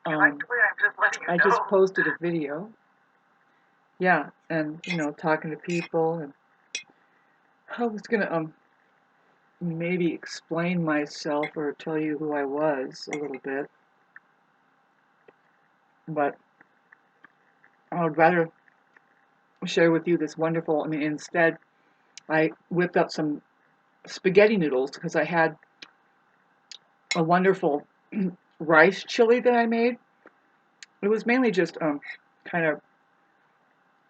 I just posted a video. Yeah, and talking to people, and I was gonna maybe explain myself or tell you who I was a little bit, but I would rather share with you this wonderful. I mean, instead, I whipped up some spaghetti noodles because I had a wonderful rice chili that I made. It was mainly just kind of.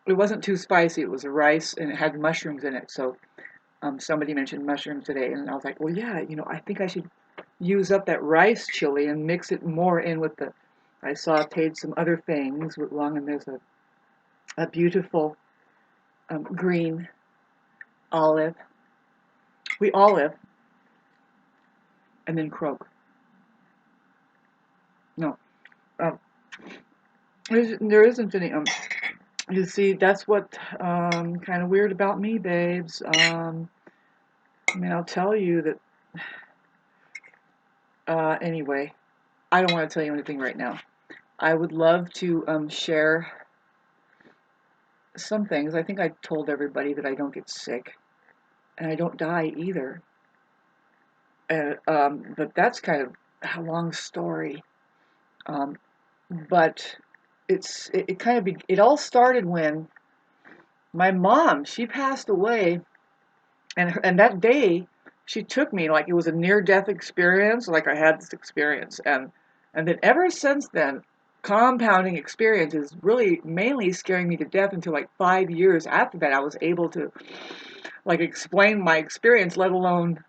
It wasn't too spicy. It was a rice and it had mushrooms in it. So somebody mentioned mushrooms today, and I was like, well, yeah, I think I should use up that rice chili and mix it more in with the. I sauteed some other things along, and there's a beautiful green olive. We olive and then croak. No, um, there isn't any. You see, that's what kind of weird about me, babes. I mean, I'll tell you that. Anyway, I don't want to tell you anything right now. I would love to share some things. I think I told everybody that I don't get sick and I don't die either. And but that's kind of a long story. Um, but it kind of it all started when my mom, she passed away, and that day she took me like it was a near death experience, like I had this experience, and then ever since then, compounding experiences really mainly scaring me to death until like 5 years after that I was able to like explain my experience, let alone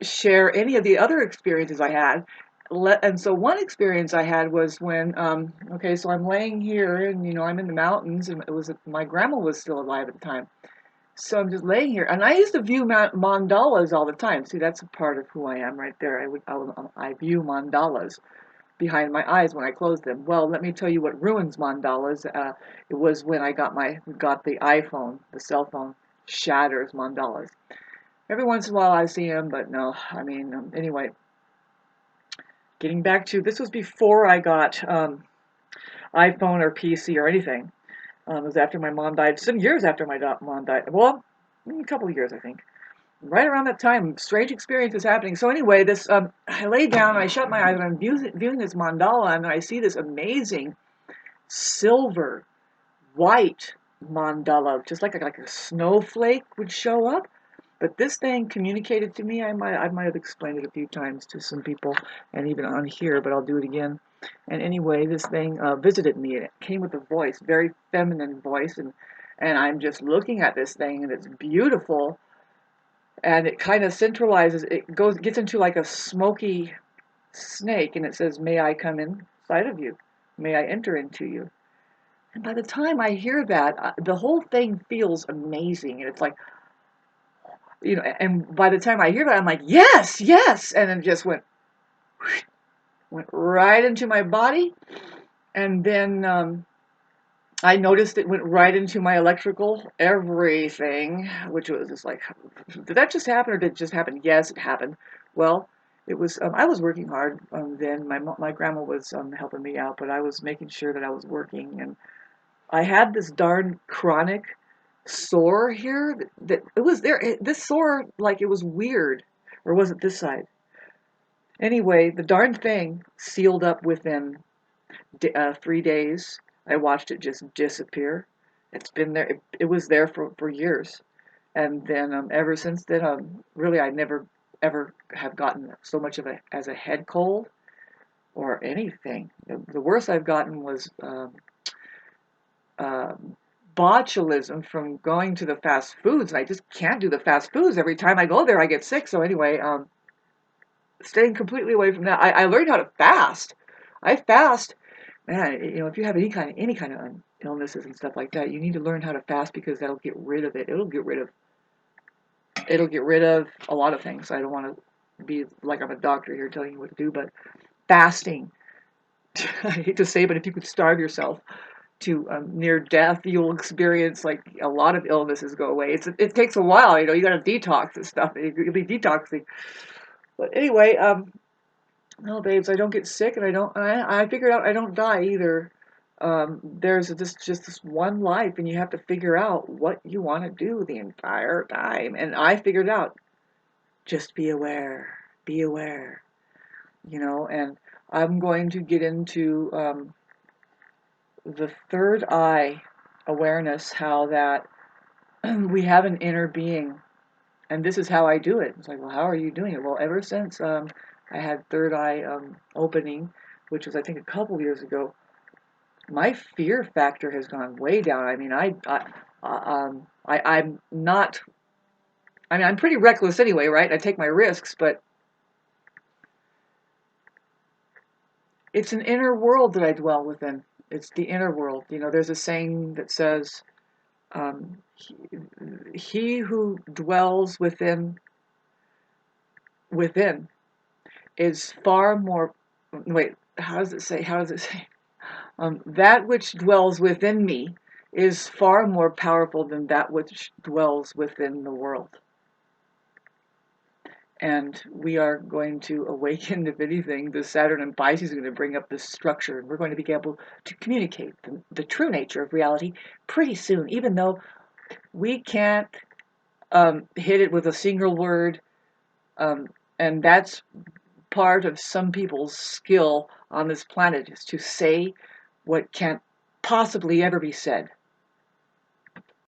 share any of the other experiences I had. And so one experience I had was when, okay, so I'm laying here and, I'm in the mountains and my grandma was still alive at the time. So I'm just laying here and I used to view mandalas all the time. See, that's a part of who I am right there. I view mandalas behind my eyes when I close them. Well, let me tell you what ruins mandalas. It was when I got the iPhone, the cell phone shatters mandalas. Every once in a while I see them, but no, I mean, anyway, getting back to this was before I got iPhone or PC or anything. It was after my mom died, some years after my mom died. Well, a couple of years, I think. Right around that time, strange experiences happening. So anyway, this I lay down, I shut my eyes, and I'm viewing this mandala, and I see this amazing silver, white mandala, just like a snowflake would show up. But this thing communicated to me. I might have explained it a few times to some people, and even on here, but I'll do it again. And anyway, this thing visited me, and it came with a voice, very feminine voice, and I'm just looking at this thing, and it's beautiful, and it kind of centralizes. It gets into like a smoky snake, and it says, "May I come inside of you? May I enter into you?" And by the time I hear that, the whole thing feels amazing, and it's like, and by the time I hear that, I'm like, yes, yes, and it just went right into my body, and then I noticed it went right into my electrical everything, which was just like, did that just happen or did it just happen? Yes, it happened. Well, it was. I was working hard then. My grandma was helping me out, but I was making sure that I was working, and I had this darn chronic sore here that it was there. This sore, like it was weird, or was it this side? Anyway, the darn thing sealed up within 3 days. I watched it just disappear. It's been there. It was there for years, and then ever since then, really, I never ever have gotten so much of a head cold or anything. The worst I've gotten was uh, botulism from going to the fast foods, and I just can't do the fast foods. Every time I go there, I get sick. So anyway, staying completely away from that. I learned how to fast. I fast, man. If you have any kind of illnesses and stuff like that, you need to learn how to fast because that'll get rid of it. It'll get rid of a lot of things. I don't want to be like I'm a doctor here telling you what to do, but fasting. I hate to say, but if you could starve yourself to near death, you'll experience like a lot of illnesses go away. It takes a while, you got to detox and stuff. You'll be detoxing. But anyway, No, babes, I don't get sick, and I figured out I don't die either. There's just this one life, and you have to figure out what you want to do the entire time. And I figured out, just be aware, and I'm going to get into the third eye awareness, how that we have an inner being. And this is how I do it. It's like, well, how are you doing it? Well, ever since I had third eye opening, which was I think a couple years ago, my fear factor has gone way down. I mean, I'm not. I mean, I'm pretty reckless anyway, right? I take my risks, but it's an inner world that I dwell within. It's the inner world. There's a saying that says, he who dwells within is far more. Wait, how does it say? How does it say? That which dwells within me is far more powerful than that which dwells within the world. And we are going to awaken, if anything, the Saturn and Pisces are going to bring up this structure, and we're going to be able to communicate the true nature of reality pretty soon, even though we can't hit it with a single word, and that's part of some people's skill on this planet, is to say what can't possibly ever be said.